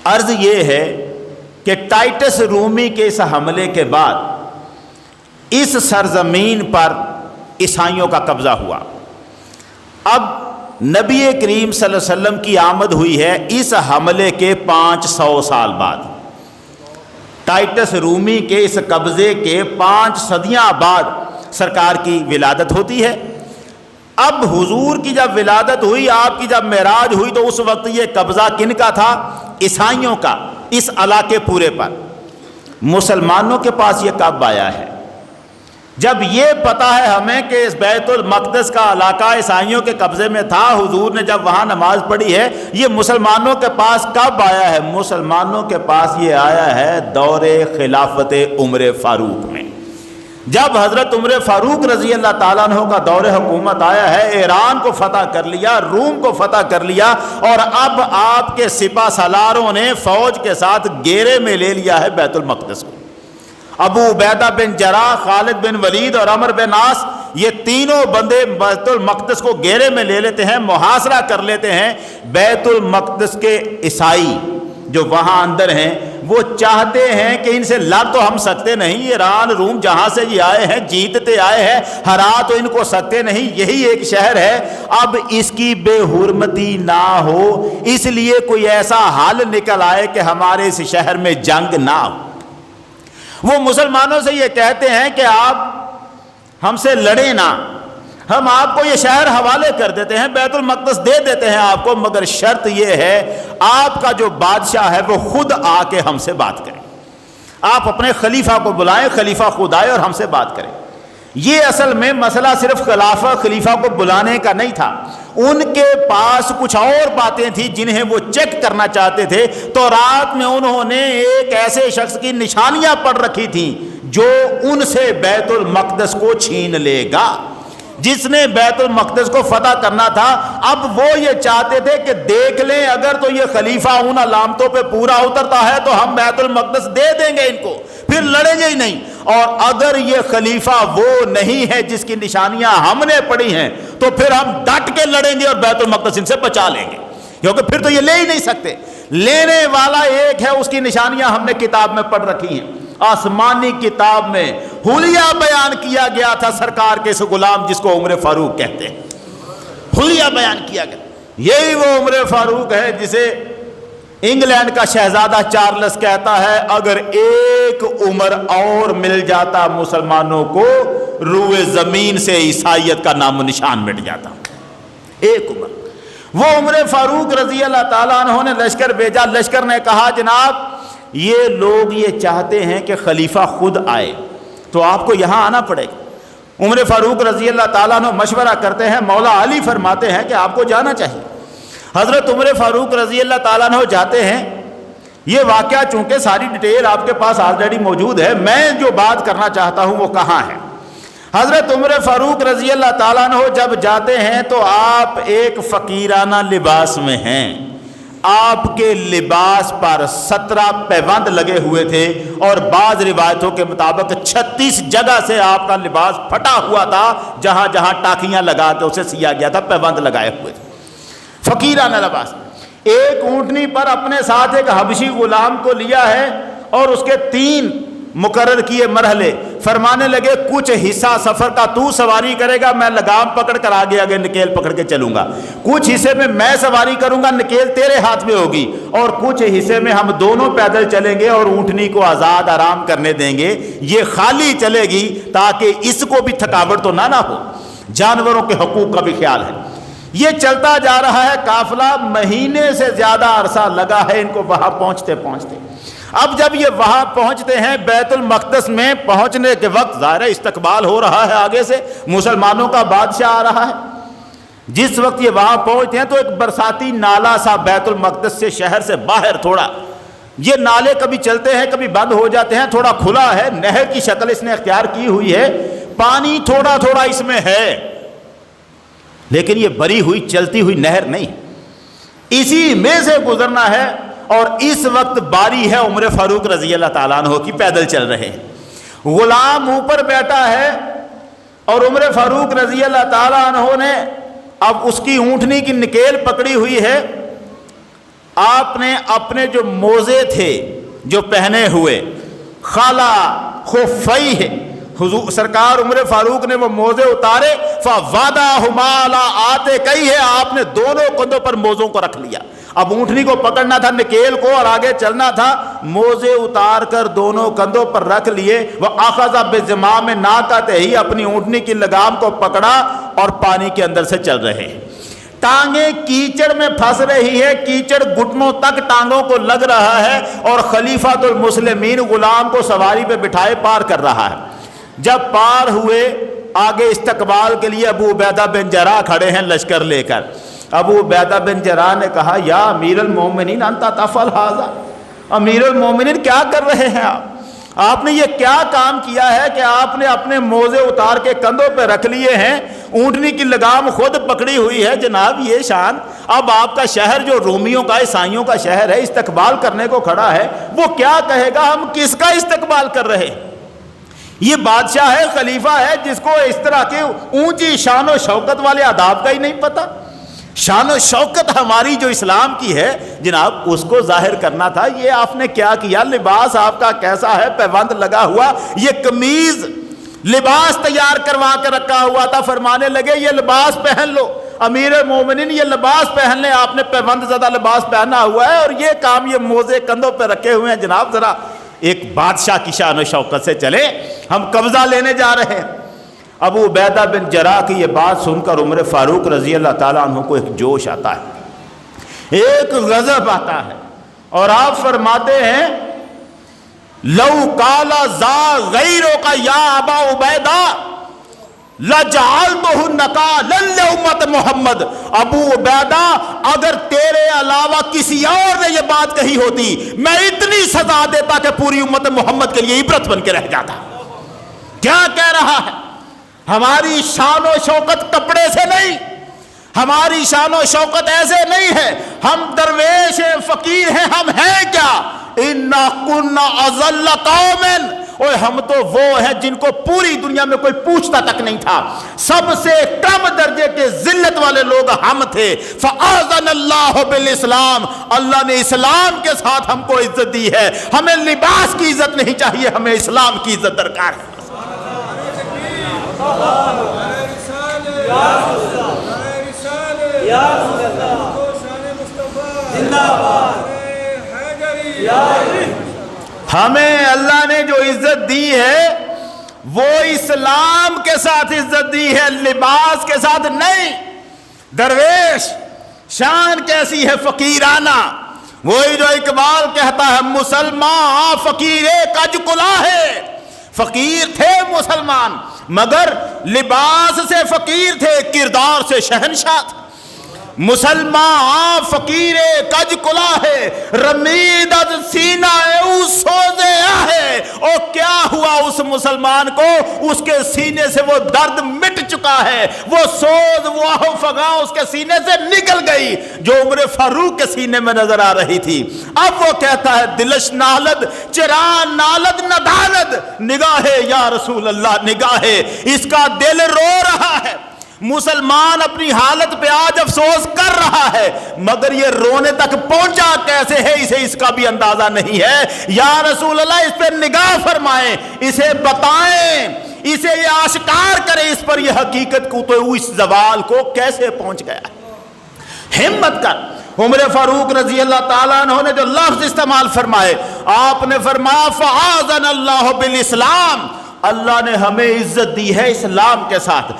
عرض یہ ہے کہ ٹائٹس رومی کے اس حملے کے بعد اس سرزمین پر عیسائیوں کا قبضہ ہوا۔ اب نبی کریم صلی اللہ علیہ وسلم کی آمد ہوئی ہے اس حملے کے 500 سال بعد۔ ٹائٹس رومی کے اس قبضے کے 5 صدیاں بعد سرکار کی ولادت ہوتی ہے۔ اب حضور کی جب ولادت ہوئی، آپ کی جب معراج ہوئی، تو اس وقت یہ قبضہ کن کا تھا؟ عیسائیوں کا، اس علاقے پورے پر۔ مسلمانوں کے پاس یہ کب آیا ہے؟ جب یہ پتہ ہے ہمیں کہ اس بیت المقدس کا علاقہ عیسائیوں کے قبضے میں تھا، حضور نے جب وہاں نماز پڑھی ہے، یہ مسلمانوں کے پاس کب آیا ہے؟ مسلمانوں کے پاس یہ آیا ہے دور خلافت عمر فاروق میں، جب حضرت عمر فاروق رضی اللہ تعالیٰ عنہ کا دور حکومت آیا ہے، ایران کو فتح کر لیا، روم کو فتح کر لیا، اور اب آپ کے سپہ سالاروں نے فوج کے ساتھ گھیرے میں لے لیا ہے بیت المقدس کو۔ ابو عبیدہ بن جراح، خالد بن ولید اور عمرو بن عاص، یہ تینوں بندے بیت المقدس کو گھیرے میں لے لیتے ہیں، محاصرہ کر لیتے ہیں۔ بیت المقدس کے عیسائی جو وہاں اندر ہیں وہ چاہتے ہیں کہ ان سے لڑ تو ہم سکتے نہیں، ایران روم جہاں سے یہ آئے ہیں جیتتے آئے ہیں، ہرا تو ان کو سکتے نہیں، یہی ایک شہر ہے، اب اس کی بے حرمتی نہ ہو، اس لیے کوئی ایسا حل نکل آئے کہ ہمارے اس شہر میں جنگ نہ ہو۔ وہ مسلمانوں سے یہ کہتے ہیں کہ آپ ہم سے لڑیں نہ، ہم آپ کو یہ شہر حوالے کر دیتے ہیں، بیت المقدس دے دیتے ہیں آپ کو، مگر شرط یہ ہے آپ کا جو بادشاہ ہے وہ خود آ کے ہم سے بات کرے، آپ اپنے خلیفہ کو بلائیں، خلیفہ خود آئے اور ہم سے بات کریں۔ یہ اصل میں مسئلہ صرف خلیفہ کو بلانے کا نہیں تھا، ان کے پاس کچھ اور باتیں تھیں جنہیں وہ چیک کرنا چاہتے تھے۔ تو رات میں انہوں نے ایک ایسے شخص کی نشانیاں پڑھ رکھی تھیں جو ان سے بیت المقدس کو چھین لے گا، جس نے بیت المقدس کو فتح کرنا تھا۔ اب وہ یہ چاہتے تھے کہ دیکھ لیں اگر تو یہ خلیفہ ان علامتوں پہ پورا اترتا ہے تو ہم بیت المقدس دے دیں گے ان کو، پھر لڑیں گے ہی نہیں، اور اگر یہ خلیفہ وہ نہیں ہے جس کی نشانیاں ہم نے پڑھی ہیں تو پھر ہم ڈٹ کے لڑیں گے اور بیت المقدس ان سے بچا لیں گے، کیونکہ پھر تو یہ لے ہی نہیں سکتے۔ لینے والا ایک ہے، اس کی نشانیاں ہم نے کتاب میں پڑھ رکھی ہیں، آسمانی کتاب میں حلیہ بیان کیا گیا تھا سرکار کے اس غلام جس کو عمر فاروق کہتے ہیں، حلیہ بیان کیا گیا۔ یہی وہ عمر فاروق ہے جسے انگلینڈ کا شہزادہ چارلس کہتا ہے اگر ایک عمر اور مل جاتا مسلمانوں کو، روئے زمین سے عیسائیت کا نام و نشان مٹ جاتا، ایک عمر۔ وہ عمر فاروق رضی اللہ تعالیٰ عنہ نے لشکر بھیجا، لشکر نے کہا جناب یہ لوگ یہ چاہتے ہیں کہ خلیفہ خود آئے تو آپ کو یہاں آنا پڑے گا۔ عمر فاروق رضی اللہ تعالیٰ عنہ مشورہ کرتے ہیں، مولا علی فرماتے ہیں کہ آپ کو جانا چاہیے۔ حضرت عمر فاروق رضی اللہ تعالیٰ عنہ جاتے ہیں۔ یہ واقعہ چونکہ ساری ڈیٹیل آپ کے پاس آلریڈی موجود ہے، میں جو بات کرنا چاہتا ہوں وہ کہاں ہے۔ حضرت عمر فاروق رضی اللہ تعالیٰ عنہ جب جاتے ہیں تو آپ ایک فقیرانہ لباس میں ہیں، آپ کے لباس پر 17 پیوند لگے ہوئے تھے، اور بعض روایتوں کے مطابق 36 جگہ سے آپ کا لباس پھٹا ہوا تھا، جہاں جہاں ٹاکیاں لگا کے اسے سیا گیا تھا، پیوند لگائے ہوئے تھے، فقیرانہ لباس۔ ایک اونٹنی پر اپنے ساتھ ایک حبشی غلام کو لیا ہے، اور اس کے 3 مقرر کیے مرحلے، فرمانے لگے کچھ حصہ سفر کا تو سواری کرے گا، میں لگام پکڑ کر آگے آگے نکیل پکڑ کے چلوں گا، کچھ حصے میں سواری کروں گا، نکیل تیرے ہاتھ میں ہوگی، اور کچھ حصے میں ہم دونوں پیدل چلیں گے اور اونٹنی کو آزاد آرام کرنے دیں گے، یہ خالی چلے گی تاکہ اس کو بھی تھکاوٹ تو نہ ہو، جانوروں کے حقوق کا بھی خیال ہے۔ یہ چلتا جا رہا ہے قافلہ، مہینے سے زیادہ عرصہ لگا ہے ان کو وہاں پہنچتے پہنچتے۔ اب جب یہ وہاں پہنچتے ہیں بیت المقدس میں پہنچنے کے وقت ظاہر استقبال ہو رہا ہے، آگے سے مسلمانوں کا بادشاہ آ رہا ہے۔ جس وقت یہ وہاں پہنچتے ہیں تو ایک برساتی نالا سا بیت المقدس سے شہر سے باہر تھوڑا، یہ نالے کبھی چلتے ہیں کبھی بند ہو جاتے ہیں، تھوڑا کھلا ہے، نہر کی شکل اس نے اختیار کی ہوئی ہے، پانی تھوڑا تھوڑا اس میں ہے، لیکن یہ بری ہوئی چلتی ہوئی نہر نہیں، اسی میں سے گزرنا ہے۔ اور اس وقت باری ہے عمر فاروق رضی اللہ تعالیٰ عنہ کی، پیدل چل رہے ہیں، غلام اوپر بیٹھا ہے، اور عمر فاروق رضی اللہ تعالیٰ عنہ نے اب اس کی اونٹنی کی نکیل پکڑی ہوئی ہے، آپ نے اپنے جو موزے تھے جو پہنے ہوئے خلا خفئی ہے، حضور سرکار عمر فاروق نے وہ موزے اتارے، فوادعہما علی عاتقیہ، آپ نے دونوں کندھوں پر موزوں کو رکھ لیا۔ اب اونٹنی کو پکڑنا تھا نکیل کو اور آگے چلنا تھا، موزے اتار کر دونوں کندھوں پر رکھ لیے، وَأَخَذَ بِزِمَامِ نَاقَتِهِ، اپنی اونٹنی کی لگام کو پکڑا اور پانی کے اندر سے چل رہے ہیں۔ ٹانگیں کیچڑ میں پھنس رہی ہے، کیچڑ گھٹنوں تک ٹانگوں کو لگ رہا ہے، اور خلیفۃ المسلمین غلام کو سواری پہ بٹھائے پار کر رہا ہے۔ جب پار ہوئے، آگے استقبال کے لیے ابو عبیدہ بن جراح کھڑے ہیں لشکر لے کر۔ ابو عبیدہ بن جراح نے کہا یا امیر المومنین انت تفعل ھذا، امیر المومنین کیا کر رہے ہیں آپ نے یہ کیا کام کیا ہے کہ آپ نے اپنے موزے اتار کے کندھوں پہ رکھ لیے ہیں، اونٹنی کی لگام خود پکڑی ہوئی ہے، جناب یہ شان۔ اب آپ کا شہر جو رومیوں کا عیسائیوں کا شہر ہے استقبال کرنے کو کھڑا ہے، وہ کیا کہے گا ہم کس کا استقبال کر رہے ہیں؟ یہ بادشاہ ہے، خلیفہ ہے، جس کو اس طرح کے اونچی شان و شوکت والے آداب کا ہی نہیں پتہ۔ شان و شوکت ہماری جو اسلام کی ہے جناب، اس کو ظاہر کرنا تھا۔ یہ آپ نے کیا کیا؟ لباس آپ کا کیسا ہے؟ پیوند لگا ہوا، یہ قمیض لباس تیار کروا کے رکھا ہوا تھا، فرمانے لگے یہ لباس پہن لو امیر مومنین، یہ لباس پہن لیں، آپ نے پیوند زدہ لباس پہنا ہوا ہے اور یہ کام، یہ موزے کندھوں پہ رکھے ہوئے ہیں۔ جناب ذرا ایک بادشاہ کی شان و شوکت سے چلے، ہم قبضہ لینے جا رہے ہیں۔ ابو عبیدہ بن جراح کی یہ بات سن کر عمر فاروق رضی اللہ تعالیٰ عنہ کو ایک جوش آتا ہے، ایک غضب آتا ہے، اور آپ فرماتے ہیں لو قال ذا غیرک یا ابا عبیدہ لجعلتہ نکالا لامت محمد، ابو عبیدہ اگر تیرے علاوہ کسی اور نے یہ بات کہی ہوتی میں اتنی سزا دیتا کہ پوری امت محمد کے لیے عبرت بن کے رہ جاتا۔ کیا کہہ رہا ہے؟ ہماری شان و شوکت کپڑے سے نہیں، ہماری شان و شوکت ایسے نہیں ہے، ہم درویش ہیں، فقیر ہیں، ہم ہیں کیا؟ اِنَّا كُنَّا أَذَلَّ قَوْمٍ، اور ہم تو وہ ہیں جن کو پوری دنیا میں کوئی پوچھتا تک نہیں تھا، سب سے کم درجے کے ذلت والے لوگ ہم تھے۔ فَآذَنَ اللَّهُ بِالْإِسْلَامِ، اللہ نے اسلام کے ساتھ ہم کو عزت دی ہے، ہمیں لباس کی عزت نہیں چاہیے، ہمیں اسلام کی عزت درکار ہے۔ ہمیں اللہ نے جو عزت دی ہے وہ اسلام کے ساتھ عزت دی ہے، لباس کے ساتھ نہیں۔ درویش شان کیسی ہے؟ فقیرانہ، وہی جو اقبال کہتا ہے مسلمان فقیر کج کلا ہے، فقیر تھے مسلمان مگر لباس سے فقیر تھے، کردار سے شہنشاہ تھے۔ مسلمان فقیر کج کلا ہے، رمید از سینہ او سوزے ہے، اور کیا ہوا اس مسلمان کو؟ اس کے سینے سے وہ درد مٹ چکا ہے، وہ سوز وہ آہو فغاں اس کے سینے سے نکل گئی جو عمر فاروق کے سینے میں نظر آ رہی تھی۔ اب وہ کہتا ہے دلش نالد چران نالد ندالد، نگاہ یا رسول اللہ، نگاہ اس کا دل رو رہا ہے۔ مسلمان اپنی حالت پہ آج افسوس کر رہا ہے، مگر یہ رونے تک پہنچا کیسے ہے اسے اس کا بھی اندازہ نہیں ہے۔ یا رسول اللہ اس پہ نگاہ فرمائیں، اسے بتائیں، اسے یہ آشکار کریں، اس پر یہ حقیقت کو تو اس زوال کو کیسے پہنچ گیا۔ ہمت کر۔ عمر فاروق رضی اللہ تعالیٰ عنہ نے جو لفظ استعمال فرمائے، آپ نے فرمایا فَآذَنَ اللَّهُ بِالْإِسْلَامِ، اللہ نے ہمیں عزت دی ہے اسلام کے ساتھ۔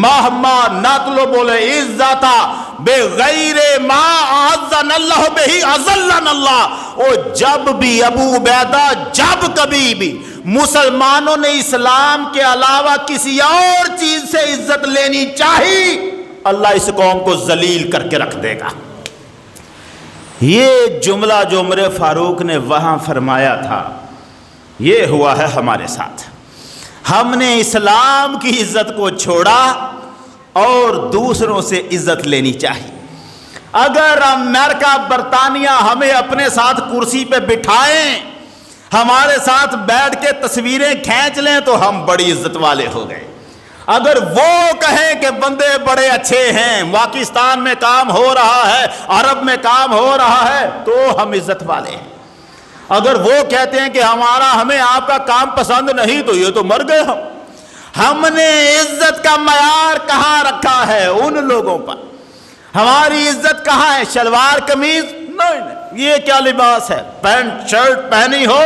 مہما نطلب بولے عزتا بغیر ما اعزنا اللہ بہی اذلنا اللہ، اور جب بھی ابو عبیدہ جب کبھی بھی مسلمانوں نے اسلام کے علاوہ کسی اور چیز سے عزت لینی چاہی، اللہ اس قوم کو ذلیل کر کے رکھ دے گا۔ یہ جملہ جو عمر فاروق نے وہاں فرمایا تھا، یہ ہوا ہے ہمارے ساتھ۔ ہم نے اسلام کی عزت کو چھوڑا اور دوسروں سے عزت لینی چاہیے۔ اگر امریکہ برطانیہ ہمیں اپنے ساتھ کرسی پہ بٹھائیں، ہمارے ساتھ بیٹھ کے تصویریں کھینچ لیں تو ہم بڑی عزت والے ہو گئے۔ اگر وہ کہیں کہ بندے بڑے اچھے ہیں، پاکستان میں کام ہو رہا ہے، عرب میں کام ہو رہا ہے، تو ہم عزت والے ہیں۔ اگر وہ کہتے ہیں کہ ہمیں آپ کا کام پسند نہیں، تو یہ تو مر گئے ہم نے عزت کا معیار کہاں رکھا ہے؟ ان لوگوں پر۔ ہماری عزت کہاں ہے؟ شلوار قمیض؟ نہیں، یہ کیا لباس ہے؟ پینٹ شرٹ پہنی ہو،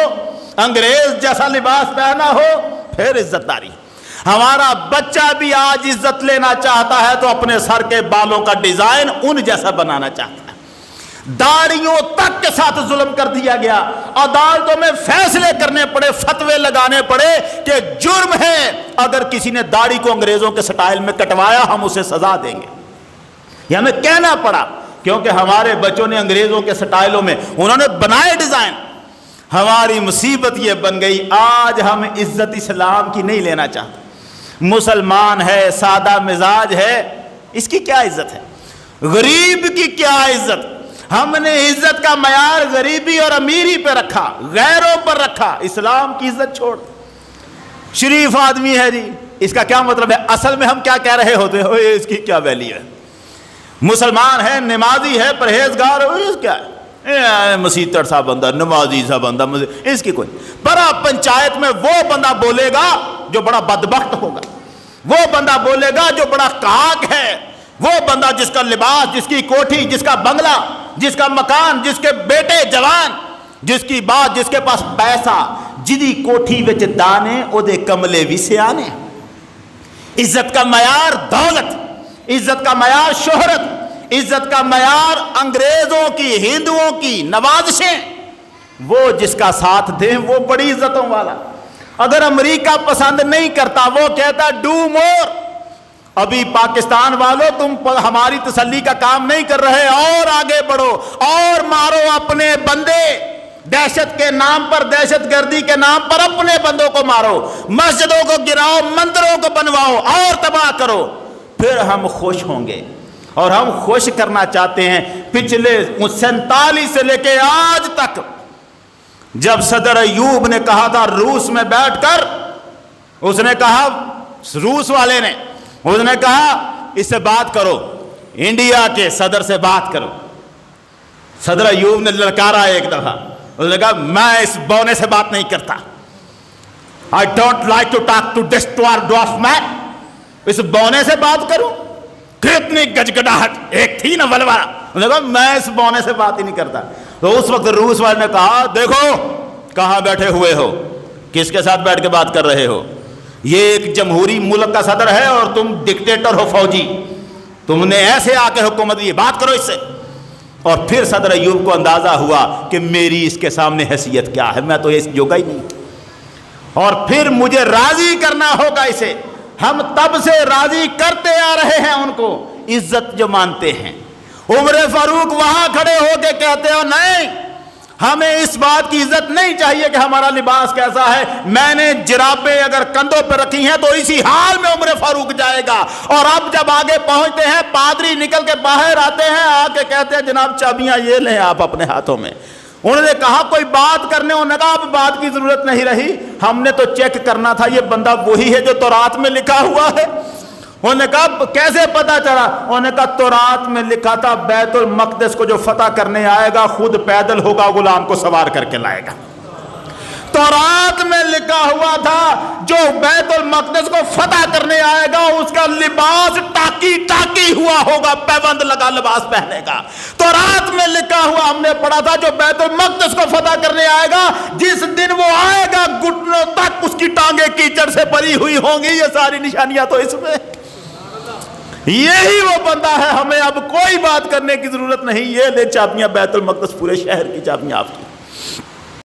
انگریز جیسا لباس پہنا ہو، پھر عزت داری۔ ہمارا بچہ بھی آج عزت لینا چاہتا ہے تو اپنے سر کے بالوں کا ڈیزائن ان جیسا بنانا چاہتا ہے۔ داڑھیوں تک کے ساتھ ظلم کر دیا گیا، عدالتوں میں فیصلے کرنے پڑے، فتوے لگانے پڑے کہ جرم ہے اگر کسی نے داڑھی کو انگریزوں کے سٹائل میں کٹوایا، ہم اسے سزا دیں گے۔ یہ ہمیں کہنا پڑا کیونکہ ہمارے بچوں نے انگریزوں کے سٹائلوں میں انہوں نے بنائے ڈیزائن۔ ہماری مصیبت یہ بن گئی، آج ہم عزت اسلام کی نہیں لینا چاہتے۔ مسلمان ہے، سادہ مزاج ہے، اس کی کیا عزت ہے؟ غریب کی کیا عزت؟ ہم نے عزت کا معیار غریبی اور امیری پہ رکھا، غیروں پر رکھا، اسلام کی عزت چھوڑ۔ شریف آدمی ہے جی، اس کا کیا مطلب ہے؟ اصل میں ہم کیا کہہ رہے ہوتے ہیں؟ اس کی کیا ویلیو ہے؟ مسلمان ہے، نمازی ہے، پرہیزگار ہے، اس کیا ہے؟ مسیتر سا بندہ، نمازی سا بندہ، اس کی کوئی بڑا پنچایت میں وہ بندہ بولے گا جو بڑا بدبخت ہوگا، وہ بندہ بولے گا جو بڑا کاک ہے، وہ بندہ جس کا لباس، جس کی کوٹھی، جس کا بنگلہ، جس کا مکان، جس کے بیٹے جوان، جس کی بات، جس کے پاس پیسہ، جدی کوٹھی وچ دانے او دے کملے بھی سیانے۔ عزت کا معیار دولت، عزت کا معیار شہرت، عزت کا معیار انگریزوں کی، ہندوؤں کی نوازشیں، وہ جس کا ساتھ دیں وہ بڑی عزتوں والا۔ اگر امریکہ پسند نہیں کرتا، وہ کہتا ڈو مور، ابھی پاکستان والوں تم ہماری تسلی کا کام نہیں کر رہے، اور آگے بڑھو اور مارو اپنے بندے، دہشت کے نام پر، دہشت گردی کے نام پر اپنے بندوں کو مارو، مسجدوں کو گراؤ، مندروں کو بنواؤ اور تباہ کرو، پھر ہم خوش ہوں گے۔ اور ہم خوش کرنا چاہتے ہیں۔ پچھلے 47 سے لے کے آج تک جب صدر ایوب نے کہا تھا روس میں بیٹھ کر، اس نے کہا، روس والے نے اس نے کہا اس سے بات کرو، انڈیا کے صدر سے بات کرو۔ صدر ایوب نے للکارا ایک دفعہ، اس نے کہا میں اس بونے سے بات نہیں کرتا، I don't like to talk to this dwarf man، اس بونے سے بات کروں؟ کتنی گجگڈاہٹ ایک تھی نا ولولا، اس نے کہا میں اس بونے سے بات ہی نہیں کرتا۔ تو اس وقت روس والے نے کہا دیکھو کہاں بیٹھے ہوئے ہو، کس کے ساتھ بیٹھ کے بات کر رہے ہو؟ یہ ایک جمہوری ملک کا صدر ہے اور تم ڈکٹیٹر ہو، فوجی، تم نے ایسے آ کے حکومت دی، بات کرو اس سے۔ اور پھر صدر ایوب کو اندازہ ہوا کہ میری اس کے سامنے حیثیت کیا ہے، میں تو اس جوگا ہی نہیں، اور پھر مجھے راضی کرنا ہوگا اسے۔ ہم تب سے راضی کرتے آ رہے ہیں ان کو، عزت جو مانتے ہیں۔ عمر فاروق وہاں کھڑے ہو کے کہتے ہو نہیں، ہمیں اس بات کی عزت نہیں چاہیے کہ ہمارا لباس کیسا ہے، میں نے جرابیں اگر کندھوں پہ رکھی ہیں تو اسی حال میں عمر فاروق جائے گا۔ اور اب جب آگے پہنچتے ہیں، پادری نکل کے باہر آتے ہیں، آ کے کہتے ہیں جناب چابیاں یہ لیں آپ اپنے ہاتھوں میں۔ انہوں نے کہا کوئی بات کرنے، انہوں نے کہا اب بات کی ضرورت نہیں رہی، ہم نے تو چیک کرنا تھا یہ بندہ وہی ہے جو تورات میں لکھا ہوا ہے۔ انہوں نے کہا کیسے پتا چلا؟ انہوں نے کہا تورات میں لکھا تھا بیت المقدس کو جو فتح کرنے آئے گا خود پیدل ہوگا، غلام کو سوار کر کے لائے گا۔ تورات میں لکھا ہوا تھا جو بیت المقدس کو فتح کرنے آئے گا اس کا لباس ٹاکی ٹاکی ہوا ہوگا، پیوند لگا لباس پہنے گا۔ تورات میں لکھا ہوا ہم نے پڑھا تھا جو بیت المقدس کو فتح کرنے آئے گا جس دن وہ آئے گا گھٹنوں تک اس کی ٹانگیں کیچڑ سے بھری ہوئی ہوں گی۔ یہ ساری نشانیاں تو اس میں، یہی وہ بندہ ہے، ہمیں اب کوئی بات کرنے کی ضرورت نہیں، یہ لے چابیاں بیت المقدس، پورے شہر کی چابیاں آپ کی۔